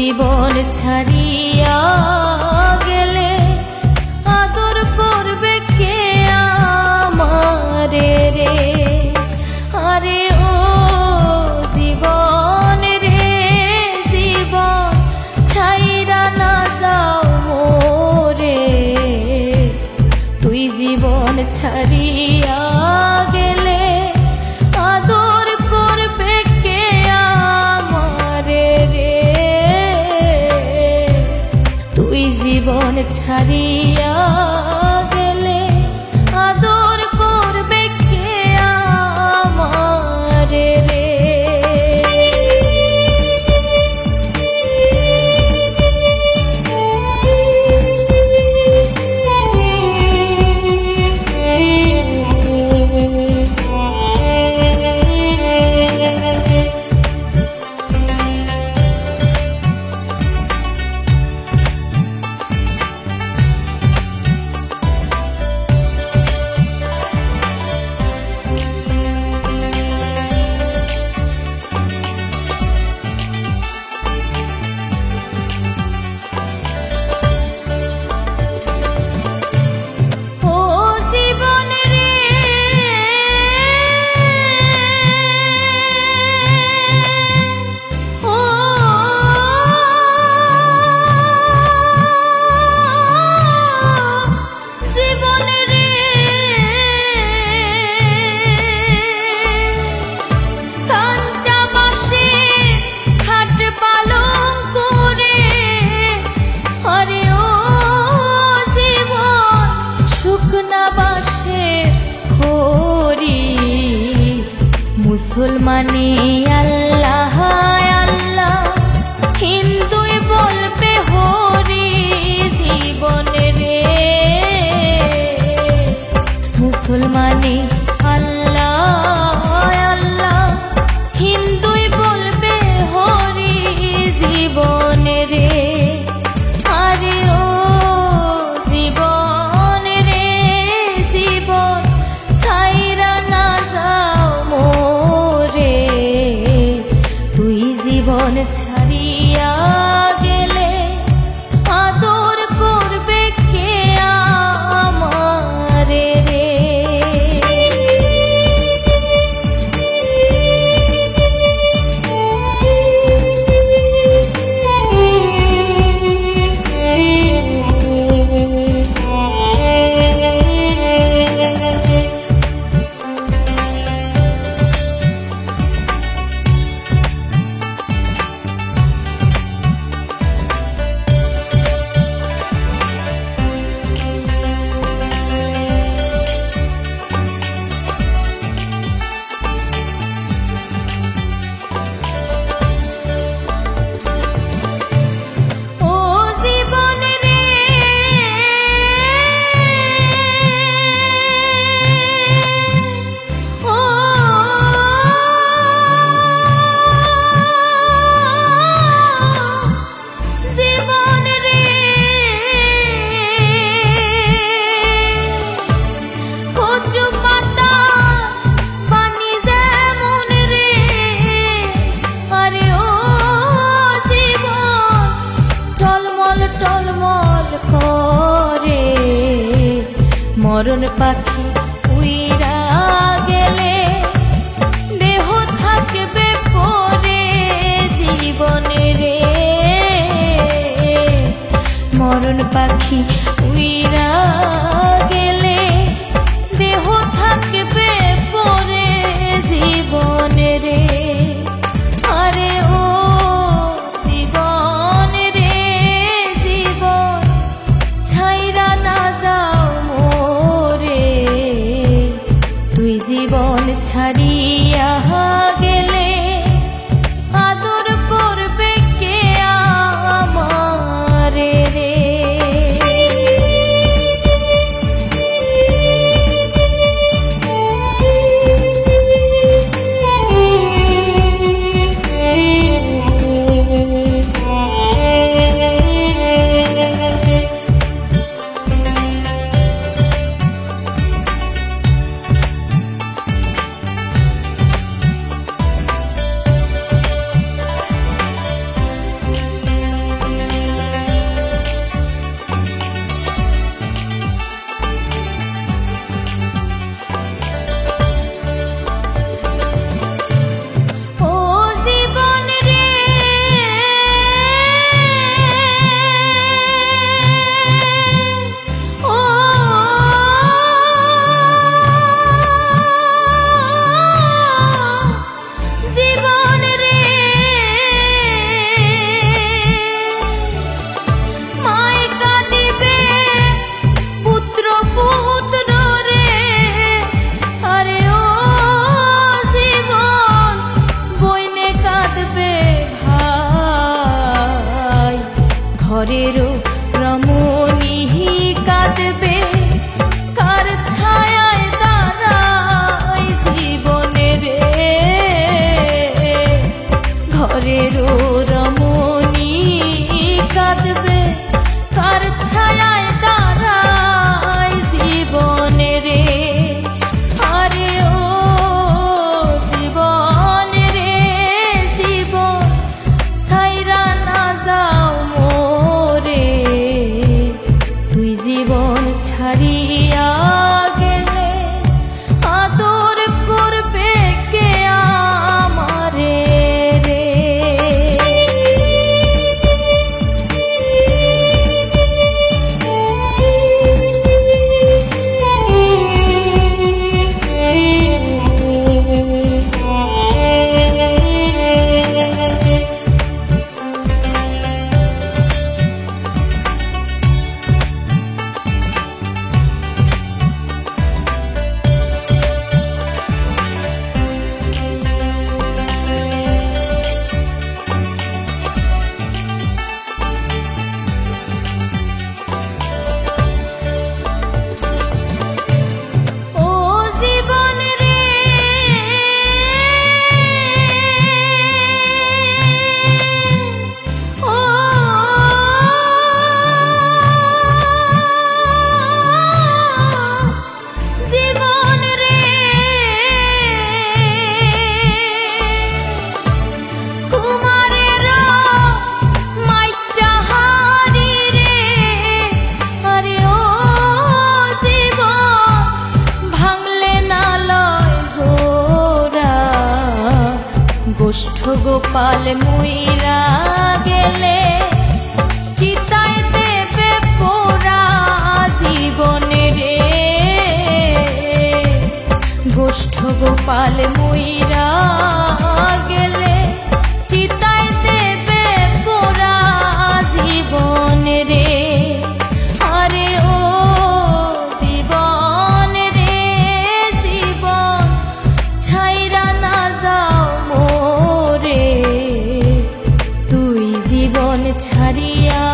জীবন ছাড়িয়া গেলে আদর করবে কে আমারে রে? আরে ও জীবন রে জীবন, ছাইরা না যাও মোরে। তুই জীবন ছাড়িয়া গেলে আদর করবে কে আমারে রে? তুই জীবন ছাড়িয়া গেলে আদর করবে কে আমারে রে? মুসলমানি আল্লাহ আল্লাহ, হিন্দুই বলবে হরি জীবন রে। মুসলমানি আল্লাহ আল্লাহ, হিন্দুই বলবে হরি জীবন রে। আরে ও জীবন রে জীবন, ছাইরা না যাও মোরে। তুই জীবন ছাড়িয়া গেলে আদর করবে কে আমারে রে? মরণ পাখি উইরা গেলে দেহ থাকবে পরে জীবনে রে। মরণ পাখি উইরা গেলে দেহ থাকবে পরে জীবনে রে। আরে ও জীবন রে জীবন, ছাইরা না যাও মোরে। তুই জীবন ছাড়িয়া গেলে আদর করবে কে আমারে রে? ঘরেরও রমণী কাঁদবে কার ছায়ায় দাঁড়ায় জীবনে রে। ঘরেরও রমণী কাঁদবে কার ছায়ায় দাঁড়ায় জীবনে রে। আরে ও জীবন রে জীবন ছাইরা না যাও মোরে, তুই জীবন ছাড়িয়া গেলে আদর করবে কে আমারে রে। গোষ্ঠ গোপাল মুইরা গেলে চিতায় দেবে পোড়া জীবনে রে। গোষ্ঠ গোপাল মুইরা গেলে চিতায় দেবে পোড়া জীবনে রে। আরে ও জীবন রে জীবন ছাইরা না যাও মোরে, তুই জীবন ছাড়িয়া